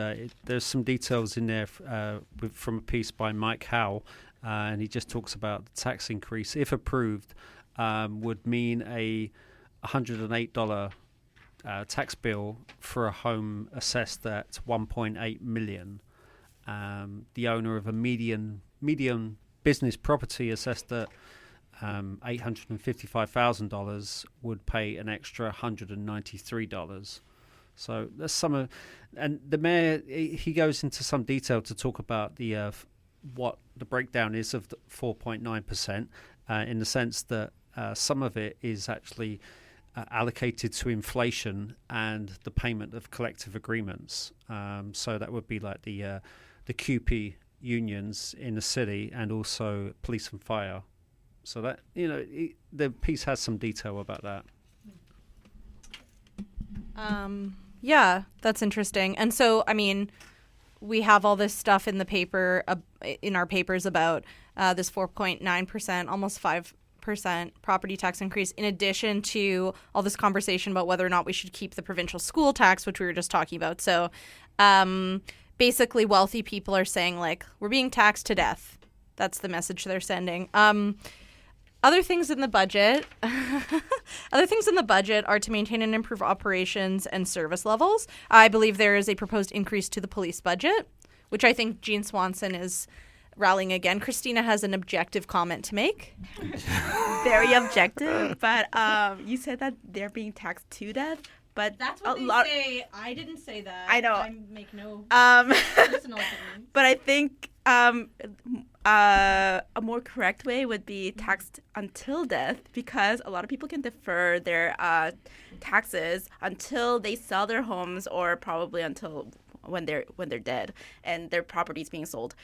there's some details in there from a piece by Mike Howe, and he just talks about the tax increase, if approved, would mean a $108 tax bill for a home assessed at $1.8 million. The owner of a median business property assessed at $855,000 would pay an extra $193. So that's some and the mayor, he goes into some detail to talk about the what the breakdown is of the 4.9%, in the sense that some of it is actually allocated to inflation and the payment of collective agreements. So that would be like the QP unions in the city and also police and fire. So that, the piece has some detail about that. Yeah, that's interesting. And so, I mean, we have all this stuff in the paper, in our papers about this 4.9%, almost 5% property tax increase, in addition to all this conversation about whether or not we should keep the provincial school tax, which we were just talking about. So basically, wealthy people are saying, like, we're being taxed to death. That's the message they're sending. Other things in the budget are to maintain and improve operations and service levels. I believe there is a proposed increase to the police budget, which I think Jean Swanson is rallying again. Christina has an objective comment to make. Very objective, but you said that they're being taxed to death. But that's what they say. I didn't say that. I know. I make no personal opinion. But I think a more correct way would be taxed until death, because a lot of people can defer their taxes until they sell their homes, or probably until when they're dead and their property is being sold.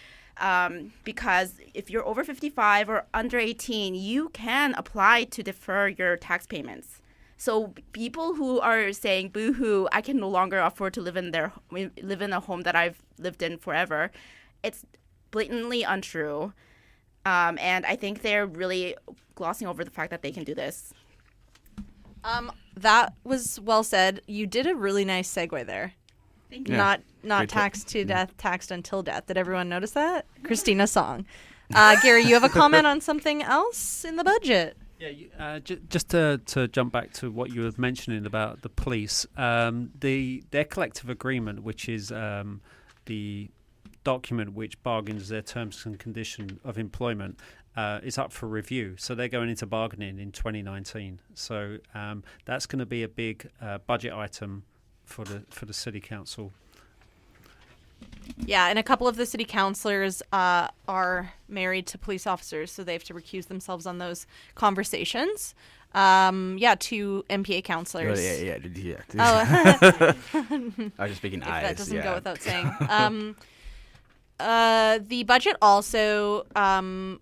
Because if you're over 55 or under 18, you can apply to defer your tax payments. So people who are saying, boo-hoo, I can no longer afford to live in a home that I've lived in forever, it's blatantly untrue. And I think they're really glossing over the fact that they can do this. That was well said. You did a really nice segue there. Thank you. Not taxed to death, taxed until death. Did everyone notice that? Christina's song. Gary, you have a comment on something else in the budget? Yeah, just to jump back to what you were mentioning about the police, their collective agreement, which is the document which bargains their terms and condition of employment, is up for review. So they're going into bargaining in 2019. So that's going to be a big budget item for the city council. Yeah, and a couple of the city councillors are married to police officers, so they have to recuse themselves on those conversations. Two MPA councillors. Yeah. Oh. I was just speaking eyes. That doesn't go without saying. The budget also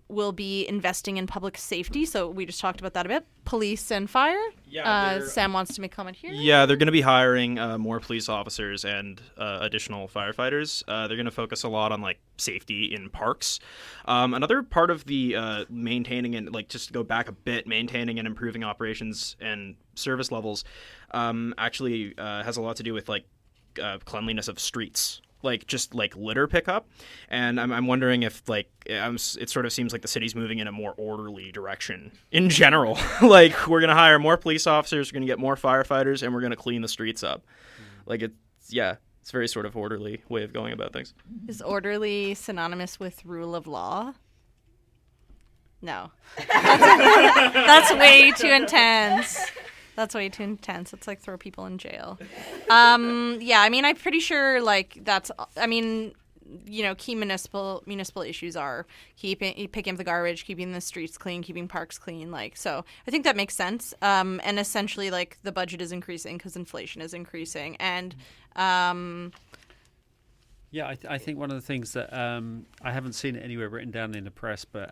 will be investing in public safety. So we just talked about that a bit. Police and fire. Yeah, Sam wants to make comment here. Yeah, they're going to be hiring more police officers and additional firefighters. They're going to focus a lot on safety in parks. Another part of the maintaining and just to go back a bit, maintaining and improving operations and service levels actually has a lot to do with cleanliness of streets. Just litter pickup, and I'm wondering if it sort of seems like the city's moving in a more orderly direction in general. We're gonna hire more police officers, we're gonna get more firefighters, and we're gonna clean the streets up. It's very sort of orderly way of going about things. Is orderly synonymous with rule of law? No, that's way too intense. That's way too intense. It's throw people in jail. I'm pretty sure that's. Key municipal issues are picking up the garbage, keeping the streets clean, keeping parks clean. So I think that makes sense. And essentially, the budget is increasing because inflation is increasing, and. I think one of the things that I haven't seen it anywhere written down in the press, but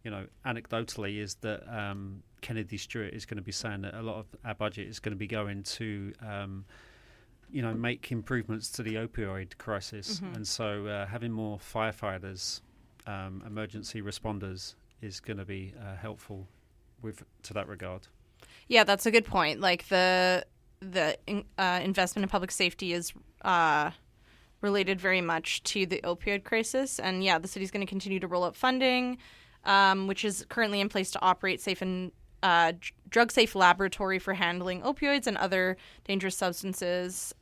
anecdotally, is that Kennedy Stewart is going to be saying that a lot of our budget is going to be going to, make improvements to the opioid crisis. Mm-hmm. And so having more firefighters, emergency responders is going to be helpful to that regard. Yeah, that's a good point. Like the investment in public safety is related very much to the opioid crisis. And yeah, the city's going to continue to roll out funding, which is currently in place to operate safe and drug-safe laboratory for handling opioids and other dangerous substances.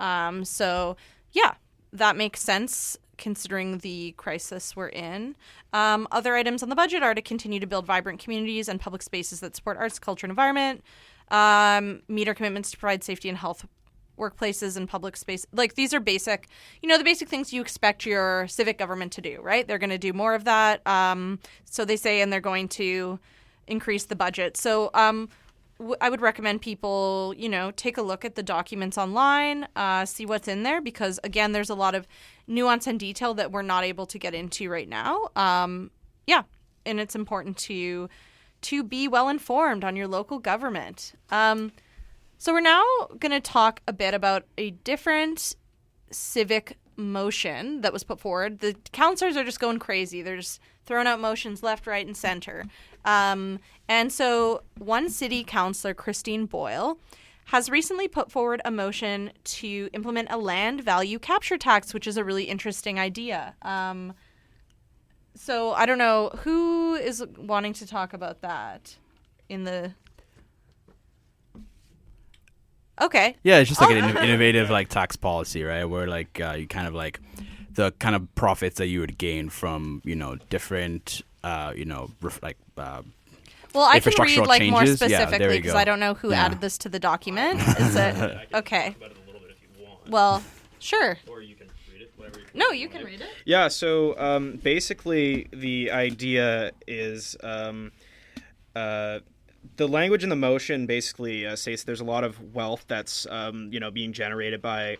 So yeah, that makes sense considering the crisis we're in. Other items on the budget are to continue to build vibrant communities and public spaces that support arts, culture, and environment, meet our commitments to provide safety and health workplaces and public space. Like, these are basic, the basic things you expect your civic government to do, right? They're going to do more of that. So they say, and they're going to increase the budget. So I would recommend people, take a look at the documents online, see what's in there, because again, there's a lot of nuance and detail that we're not able to get into right now. Yeah, and it's important to be well informed on your local government. So we're now going to talk a bit about a different civic motion that was put forward. The councillors are just going crazy. They're just throwing out motions left, right, and center. And so one city councillor, Christine Boyle, has recently put forward a motion to implement a land value capture tax, which is a really interesting idea. So I don't know who is wanting to talk about that in the... Okay. Yeah, it's just like an innovative tax policy, right? Where you kind of the kind of profits that you would gain from different well, I can read more specifically because I don't know who added this to the document. Is it okay? Well, sure. Or you can read it. Whatever. No, you can read it. Yeah. So basically, the idea is. The language in the motion basically states there's a lot of wealth that's being generated by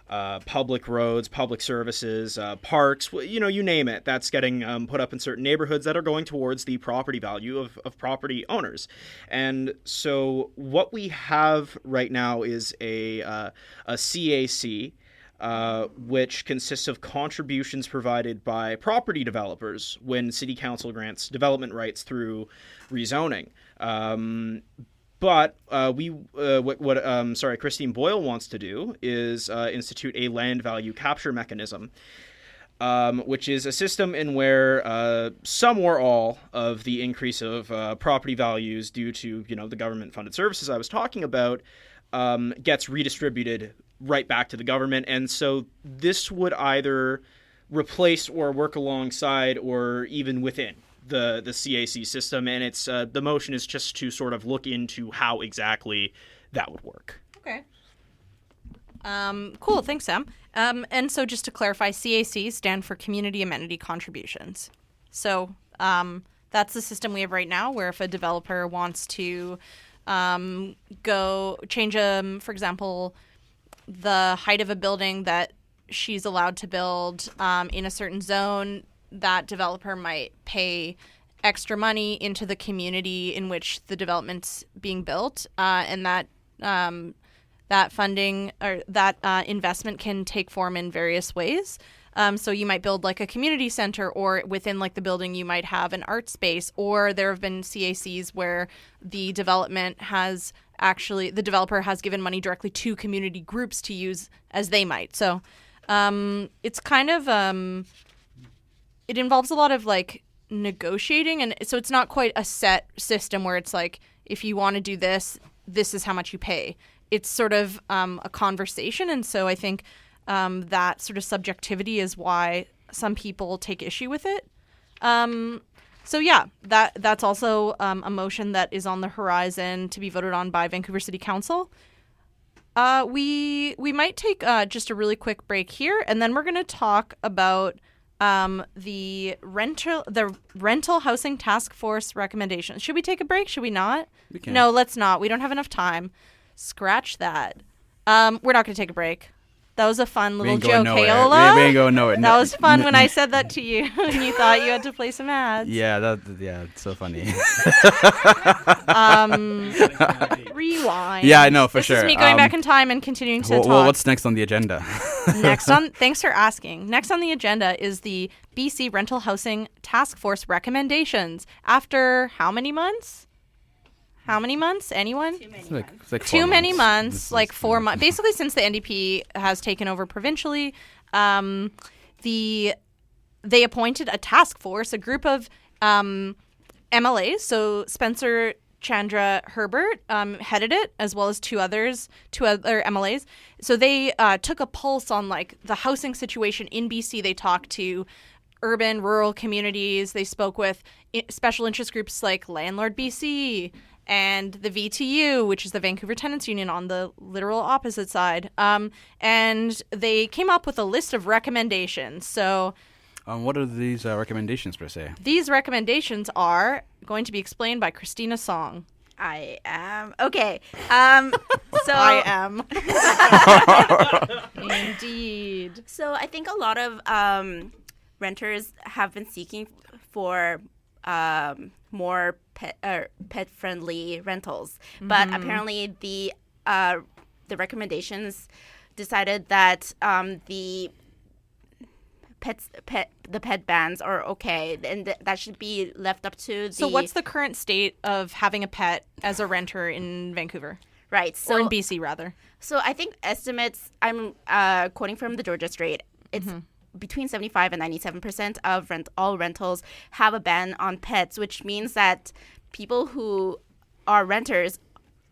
public roads, public services, parks, you name it, that's getting put up in certain neighborhoods that are going towards the property value of property owners. And so what we have right now is a CAC, which consists of contributions provided by property developers when city council grants development rights through rezoning. But Christine Boyle wants to do is institute a land value capture mechanism, which is a system in where some or all of the increase of property values due to the government funded services I was talking about gets redistributed right back to the government. And so this would either replace or work alongside or even within the CAC system, and it's the motion is just to sort of look into how exactly that would work. Okay. Cool. Thanks, Sam. And so just to clarify, CAC stand for Community Amenity Contributions. So that's the system we have right now, where if a developer wants to go change, for example, the height of a building that she's allowed to build in a certain zone, that developer might pay extra money into the community in which the development's being built, and that funding or that investment can take form in various ways. So you might build a community center, or within the building you might have an art space, or there have been CACs where the developer has given money directly to community groups to use as they might. So it's kind of it involves a lot of negotiating, and so it's not quite a set system where it's if you want to do this, this is how much you pay. It's sort of a conversation, and so I think that sort of subjectivity is why some people take issue with it. So yeah, that's also a motion that is on the horizon to be voted on by Vancouver City Council. We might take just a really quick break here, and then we're going to talk about the rental housing task force recommendations. Should we take a break? Should we not? We can. No, let's not. We don't have enough time. Scratch that. We're not going to take a break. That was a fun little joke, Hayola. We ain't going nowhere. That was fun when I said that to you, and you thought you had to play some ads. Yeah, it's so funny. Rewind. Yeah, I know, for sure. This is me going back in time and continuing to talk. Well, what's next on the agenda? Thanks for asking. Next on the agenda is the BC Rental Housing Task Force recommendations. After how many months? how many months? Anyone? It's like Too 4 many months, This like is- 4 months. Basically, since the NDP has taken over provincially, they appointed a task force, a group of MLAs. So Spencer Chandra Herbert headed it, as well as two other MLAs. So they took a pulse on like the housing situation in BC. They talked to urban, rural communities. They spoke with special interest groups like Landlord BC and the VTU, which is the Vancouver Tenants Union, on the literal opposite side. And they came up with a list of recommendations. So what are these recommendations per se? these recommendations are going to be explained by Christina Song. I am. Okay. So I am. Indeed. So I think a lot of renters have been seeking for more pet-friendly rentals, but apparently the recommendations decided that the pet bans are okay, and that should be left up to the. So what's the current state of having a pet as a renter in Vancouver? Right. So, or in BC, rather. So I think estimates, I'm quoting from the Georgia Straight, it's between 75 and 97% of all rentals have a ban on pets, which means that people who are renters,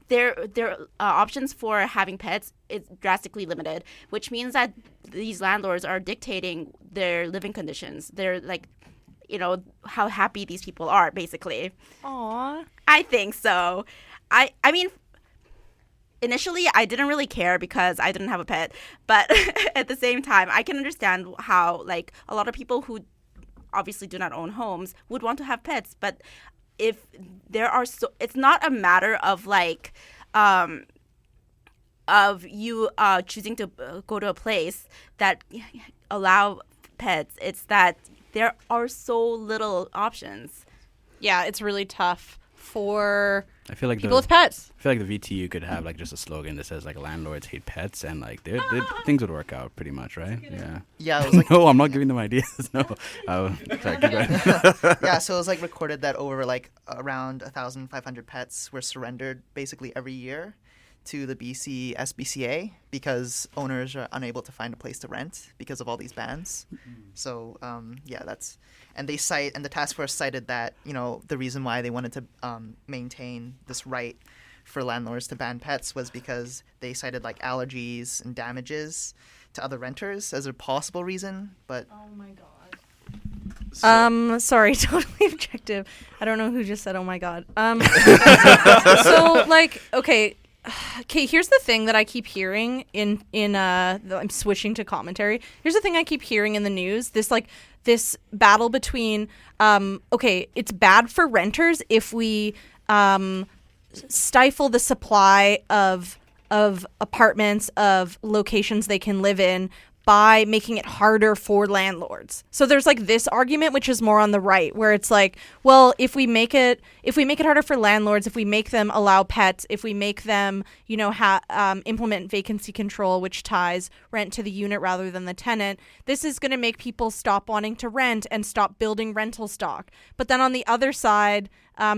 their options for having pets is drastically limited, which means that these landlords are dictating their living conditions. They're like, how happy these people are, basically. Aww. I think so. I mean, initially, I didn't really care because I didn't have a pet. But at the same time, I can understand how, like, a lot of people who obviously do not own homes would want to have pets. But if there are it's not a matter of, like, of you choosing to go to a place that allow pets. It's that there are so little options. Yeah, it's really tough for I feel like people with pets. I feel like the VTU could have like just a slogan that says like landlords hate pets, and like things would work out pretty much, right? Yeah. Yeah. It was like, no, I'm not giving them ideas. No. Sorry, keep going. Yeah. So it was like recorded that over like around 1,500 pets were surrendered basically every year to the BC SBCA because owners are unable to find a place to rent because of all these bans. So yeah, and the task force cited that the reason why they wanted to maintain this right for landlords to ban pets was because they cited like allergies and damages to other renters as a possible reason. But oh my god. Sorry, totally objective. I don't know who just said oh my god. So like okay, here's the thing that I keep hearing in I'm switching to commentary. Here's the thing I keep hearing in the news. This battle between it's bad for renters if we stifle the supply of apartments, of locations they can live in by making it harder for landlords. So there's like this argument, which is more on the right, where it's like, well, if we make it harder for landlords, if we make them allow pets, if we make them, implement vacancy control, which ties rent to the unit rather than the tenant, this is going to make people stop wanting to rent and stop building rental stock. But then on the other side,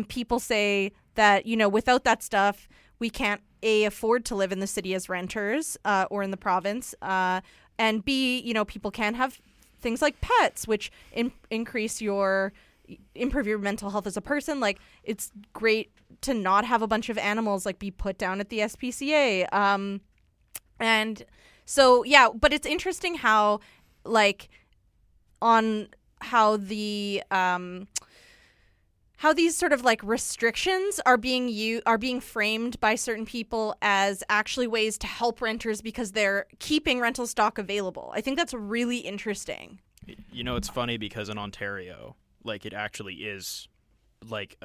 people say that, without that stuff, we can't afford to live in the city as renters or in the province. And B, people can have things like pets, which improve your mental health as a person. Like, it's great to not have a bunch of animals like be put down at the SPCA. And so yeah, but it's interesting how how these sort of like restrictions are being framed by certain people as actually ways to help renters because they're keeping rental stock available. I think that's really interesting. It's funny because in Ontario, like it actually is like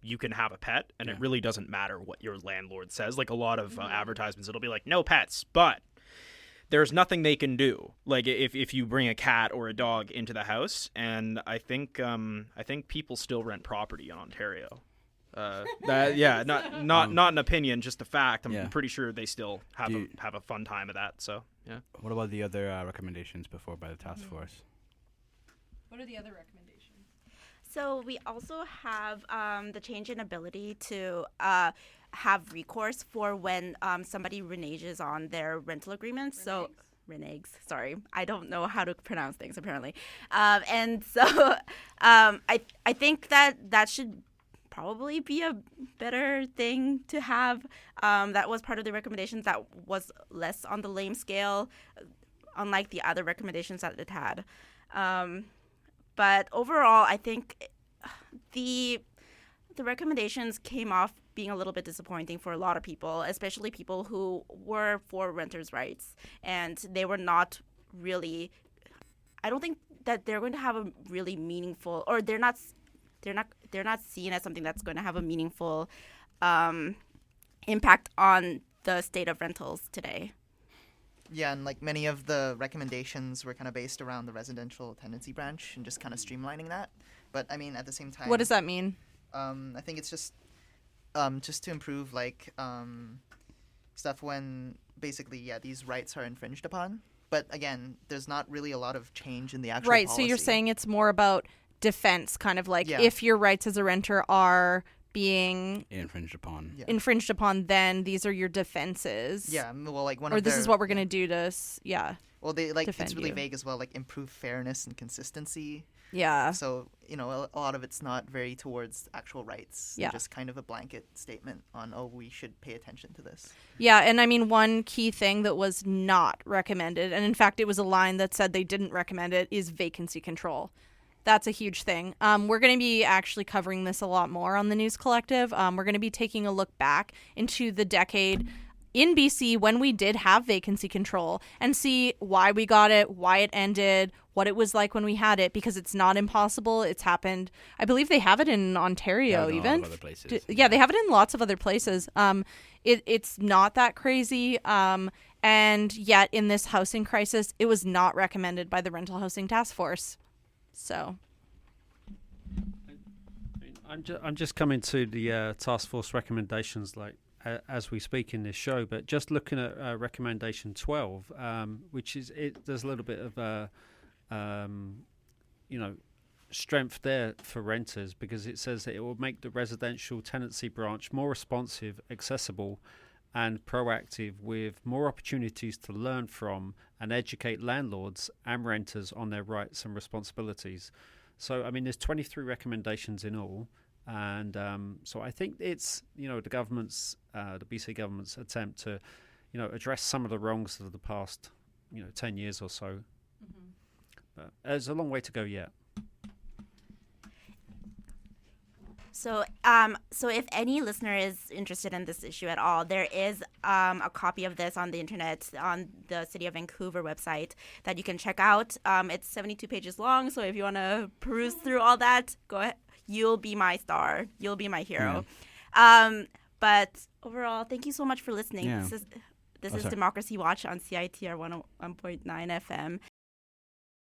you can have a pet and it really doesn't matter what your landlord says. Like a lot of advertisements, it'll be like no pets, but there's nothing they can do. Like if you bring a cat or a dog into the house, and I think people still rent property in Ontario. Not an opinion, just a fact. I'm pretty sure they still have a fun time of that. So yeah. What about the other recommendations before by the task force? What are the other recommendations? So we also have the change in ability to have recourse for when somebody reneges on their rental agreements. So reneges, sorry, I don't know how to pronounce things apparently, and so I think that should probably be a better thing to have. That was part of the recommendations. That was less on the lame scale, unlike the other recommendations that it had. But overall, I think the recommendations came off being a little bit disappointing for a lot of people, especially people who were for renters' rights, and they were not really. I don't think that they're going to have a really meaningful, or they're not seen as something that's going to have a meaningful impact on the state of rentals today. Yeah, and like many of the recommendations were kind of based around the residential tenancy branch and just kind of streamlining that. But I mean, at the same time, What does that mean? I think it's just to improve like stuff when basically these rights are infringed upon. But again, there's not really a lot of change in the actual Right. policy. So you're saying it's more about defense, kind of like Yeah. if your rights as a renter are being infringed upon. Then these are your defenses. Yeah, well, like one or of this their, is what we're gonna do to Well, they like defend it's really you. vague as well, like improve fairness and consistency. Yeah. So a lot of it's not very towards actual rights. Yeah. Just kind of a blanket statement on we should pay attention to this. Yeah, and I mean, one key thing that was not recommended, and in fact, it was a line that said they didn't recommend it, is vacancy control. That's a huge thing. We're going to be actually covering this a lot more on the News Collective. We're going to be taking a look back into the decade in BC when we did have vacancy control and see why we got it, why it ended, what it was like when we had it, because it's not impossible. It's happened. I believe they have it in Ontario in a lot even. of other places. Yeah, they have it in lots of other places. It's not that crazy. And yet in this housing crisis, it was not recommended by the Rental Housing Task Force. So I'm just coming to the task force recommendations as we speak in this show, but just looking at recommendation 12, which is there's a little bit of strength there for renters, because it says that it will make the residential tenancy branch more responsive, accessible, and proactive, with more opportunities to learn from and educate landlords and renters on their rights and responsibilities. So, I mean, there's 23 recommendations in all, and so I think it's the BC government's attempt to address some of the wrongs of the past 10 years or so. Mm-hmm. But there's a long way to go yet. So, so if any listener is interested in this issue at all, there is a copy of this on the internet on the City of Vancouver website that you can check out. It's 72 pages long, so if you want to peruse through all that, go ahead. You'll be my star. You'll be my hero. Yeah. But overall, thank you so much for listening. Yeah. This is Democracy Watch on CITR 101.9 FM.